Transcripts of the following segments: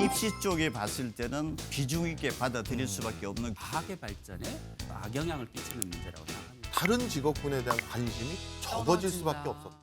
입시 쪽에 봤을 때는 비중 있게 받아들일 수밖에 없는 과학의 발전에 악영향을 끼치는 문제라고 생각합니다. 다른 직업군에 대한 관심이 적어질 수밖에 없었다.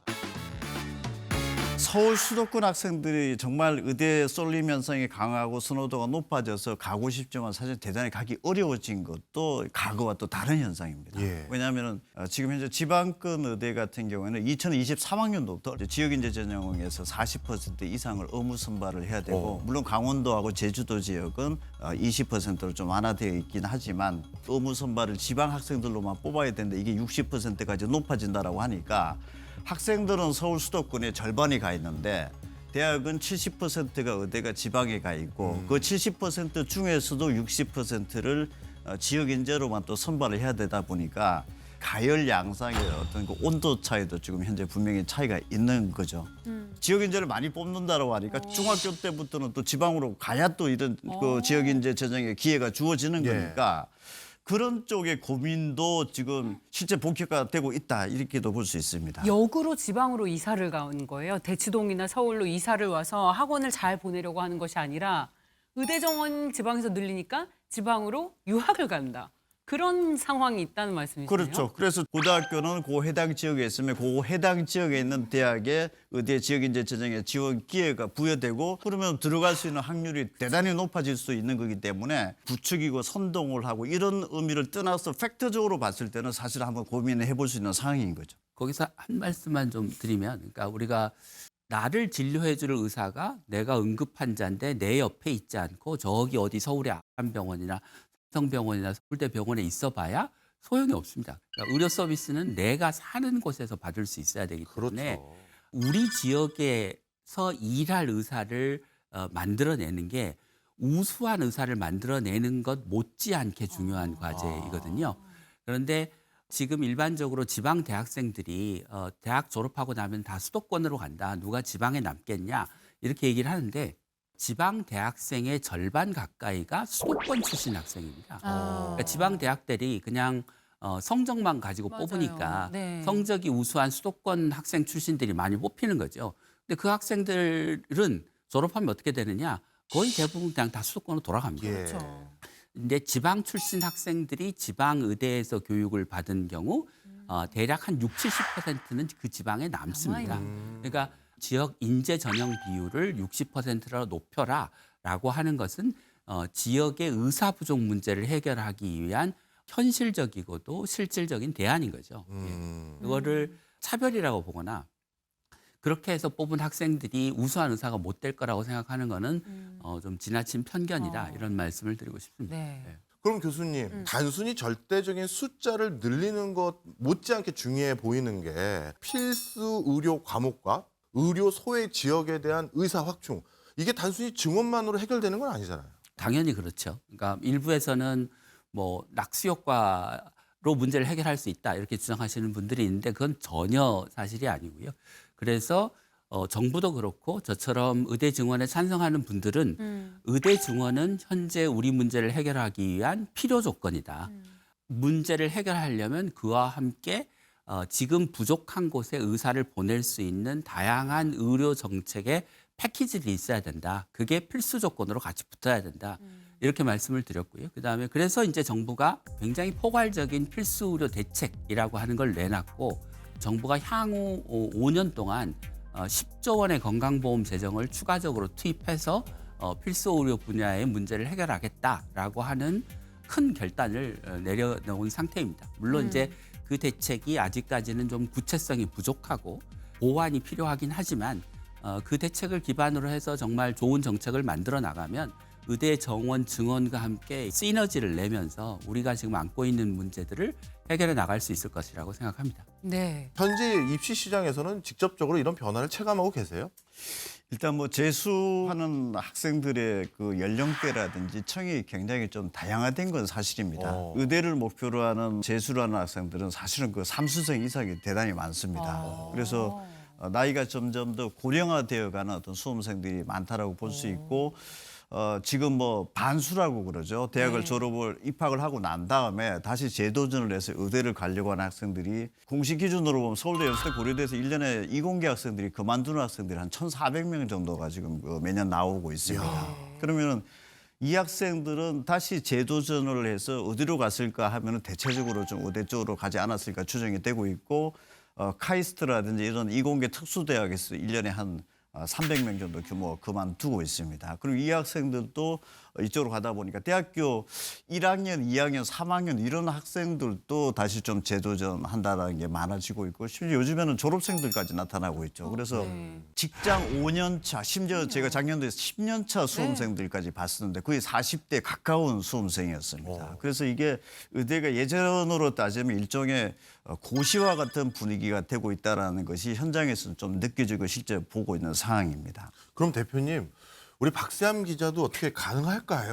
서울 수도권 학생들이 정말 의대에 쏠림 현상이 강하고 선호도가 높아져서 가고 싶지만 사실 대단히 가기 어려워진 것도 과거와 또 다른 현상입니다. 예. 왜냐하면 지금 현재 지방권 의대 같은 경우에는 2023학년도부터 지역인재 전형에서 40% 이상을 의무 선발을 해야 되고 물론 강원도하고 제주도 지역은 20%로 좀 완화되어 있긴 하지만 의무 선발을 지방 학생들로만 뽑아야 되는데 이게 60%까지 높아진다라고 하니까 학생들은 서울 수도권에 절반이 가 있는데 대학은 70%가 의대가 지방에 가 있고 그 70% 중에서도 60%를 지역 인재로만 또 선발을 해야 되다 보니까 가열 양상의 어떤 그 온도 차이도 지금 현재 분명히 차이가 있는 거죠. 지역 인재를 많이 뽑는다고 하니까 중학교 때부터는 또 지방으로 가야 또 이런 그 지역 인재 전형의 기회가 주어지는 거니까 그런 쪽의 고민도 지금 실제 본격화되고 있다 이렇게도 볼 수 있습니다. 역으로 지방으로 이사를 간 거예요. 대치동이나 서울로 이사를 와서 학원을 잘 보내려고 하는 것이 아니라 의대 정원 지방에서 늘리니까 지방으로 유학을 간다. 그런 상황이 있다는 말씀이시네요. 그렇죠. 그래서 고등학교는 그 해당 지역에 있으면 그 해당 지역에 있는 대학의 의대 지역인재 전형에 지원 기회가 부여되고 그러면 들어갈 수 있는 확률이 대단히 높아질 수 있는 거기 때문에 부추기고 선동을 하고 이런 의미를 떠나서 팩트적으로 봤을 때는 사실 한번 고민을 해볼 수 있는 상황인 거죠. 거기서 한 말씀만 좀 드리면, 그러니까 우리가 나를 진료해 줄 의사가 내가 응급 환자인데 내 옆에 있지 않고 저기 어디 서울의 안병원이나 성병원이나 서울대 병원에 있어봐야 소용이 없습니다. 그러니까 의료 서비스는 내가 사는 곳에서 받을 수 있어야 되기 때문에 그렇죠. 우리 지역에서 일할 의사를 만들어내는 게 우수한 의사를 만들어내는 것 못지않게 중요한 과제이거든요. 그런데 지금 일반적으로 지방 대학생들이 대학 졸업하고 나면 다 수도권으로 간다. 누가 지방에 남겠냐 이렇게 얘기를 하는데 지방 대학생의 절반 가까이가 수도권 출신 학생입니다. 그러니까 지방 대학들이 그냥 성적만 가지고 맞아요. 뽑으니까 네. 성적이 우수한 수도권 학생 출신들이 많이 뽑히는 거죠. 근데 그 학생들은 졸업하면 어떻게 되느냐? 거의 대부분 그냥 다 수도권으로 돌아갑니다. 예. 그렇죠. 근데 지방 출신 학생들이 지방 의대에서 교육을 받은 경우 대략 한 60~70%는 그 지방에 남습니다. 그러니까 지역 인재 전형 비율을 60%로 높여라라고 하는 것은 지역의 의사 부족 문제를 해결하기 위한 현실적이고도 실질적인 대안인 거죠. 그거를 차별이라고 보거나 그렇게 해서 뽑은 학생들이 우수한 의사가 못 될 거라고 생각하는 거는 좀 지나친 편견이다 이런 말씀을 드리고 싶습니다. 네. 네. 그럼 교수님, 단순히 절대적인 숫자를 늘리는 것 못지않게 중요해 보이는 게 필수 의료 과목과 의료 소외 지역에 대한 의사 확충. 이게 단순히 증원만으로 해결되는 건 아니잖아요. 당연히 그렇죠. 그러니까 일부에서는 뭐 낙수 효과로 문제를 해결할 수 있다 이렇게 주장하시는 분들이 있는데 그건 전혀 사실이 아니고요. 그래서 정부도 그렇고 저처럼 의대 증원에 찬성하는 분들은 의대 증원은 현재 우리 문제를 해결하기 위한 필요 조건이다. 문제를 해결하려면 그와 함께 지금 부족한 곳에 의사를 보낼 수 있는 다양한 의료 정책의 패키지들이 있어야 된다. 그게 필수 조건으로 같이 붙어야 된다. 이렇게 말씀을 드렸고요. 그다음에 그래서 이제 정부가 굉장히 포괄적인 필수 의료 대책이라고 하는 걸 내놨고 정부가 향후 5년 동안 10조 원의 건강보험 재정을 추가적으로 투입해서 필수 의료 분야의 문제를 해결하겠다라고 하는 큰 결단을 내려놓은 상태입니다. 물론 이제 그 대책이 아직까지는 좀 구체성이 부족하고 보완이 필요하긴 하지만 그 대책을 기반으로 해서 정말 좋은 정책을 만들어 나가면 의대 정원 증원과 함께 시너지를 내면서 우리가 지금 안고 있는 문제들을 해결해 나갈 수 있을 것이라고 생각합니다. 네. 현재 입시 시장에서는 직접적으로 이런 변화를 체감하고 계세요? 일단 뭐 재수하는 학생들의 그 연령대라든지 청이 굉장히 좀 다양화된 건 사실입니다. 의대를 목표로 하는 재수를 하는 학생들은 사실은 그 삼수생 이상이 대단히 많습니다. 그래서 나이가 점점 더 고령화되어가는 어떤 수험생들이 많다라고 볼 수 있고 지금 뭐 반수라고 그러죠. 대학을 네. 입학을 하고 난 다음에 다시 재도전을 해서 의대를 가려고 하는 학생들이 공식 기준으로 보면 서울대, 연세대, 고려대에서 1년에 이공계 학생들이 그만두는 학생들이 한 1,400명 정도가 지금 매년 나오고 있습니다. 그러면은 이 학생들은 다시 재도전을 해서 어디로 갔을까 하면은 대체적으로 좀 의대 쪽으로 가지 않았을까 추정이 되고 있고 카이스트라든지 이런 이공계 특수대학에서 1년에 한 300명 정도 규모 그만두고 있습니다. 그리고 이 학생들도 이쪽으로 가다 보니까 대학교 1학년, 2학년, 3학년 이런 학생들도 다시 좀 재도전한다는 게 많아지고 있고 심지어 요즘에는 졸업생들까지 나타나고 있죠. 그래서 직장 5년 차, 심지어 제가 작년도에 10년 차 수험생들까지 봤었는데 거의 40대 가까운 수험생이었습니다. 그래서 이게 의대가 예전으로 따지면 일종의 고시와 같은 분위기가 되고 있다는 것이 현장에서 좀 느껴지고 실제 보고 있는 상황입니다. 그럼 대표님, 우리 박세함 기자도 어떻게 가능할까요?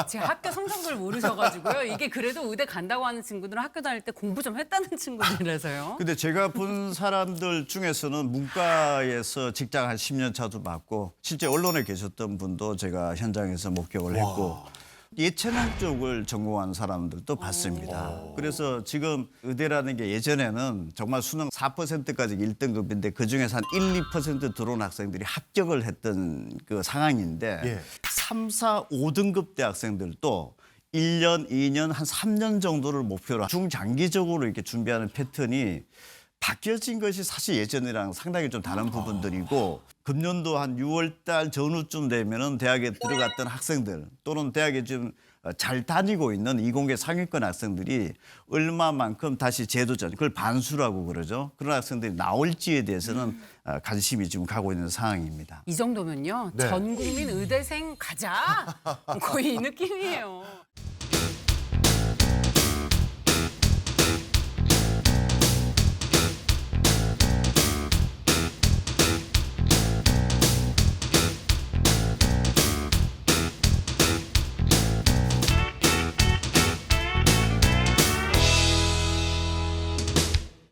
제 학교 성적을 모르셔가지고요. 이게 그래도 의대 간다고 하는 친구들은 학교 다닐 때 공부 좀 했다는 친구들이라서요. 근데 제가 본 사람들 중에서는 문과에서 직장 한 10년 차도 맞고 실제 언론에 계셨던 분도 제가 현장에서 목격을 했고 예체능 쪽을 전공한 사람들도 봤습니다. 그래서 지금 의대라는 게 예전에는 정말 수능 4%까지 1등급인데 그중에서 한 1, 2% 들어온 학생들이 합격을 했던 그 상황인데 예. 3, 4, 5등급 대학생들도 1년, 2년, 한 3년 정도를 목표로 중장기적으로 이렇게 준비하는 패턴이 바뀌어진 것이 사실 예전이랑 상당히 좀 다른 부분들이고 금년도 한 6월 달 전후쯤 되면은 대학에 들어갔던 학생들 또는 대학에 좀 잘 다니고 있는 이공계 상위권 학생들이 얼마만큼 다시 재도전, 그걸 반수라고 그러죠. 그런 학생들이 나올지에 대해서는 관심이 지금 가고 있는 상황입니다. 이 정도면요. 네. 전 국민 의대생 가자. 거의 이 느낌이에요.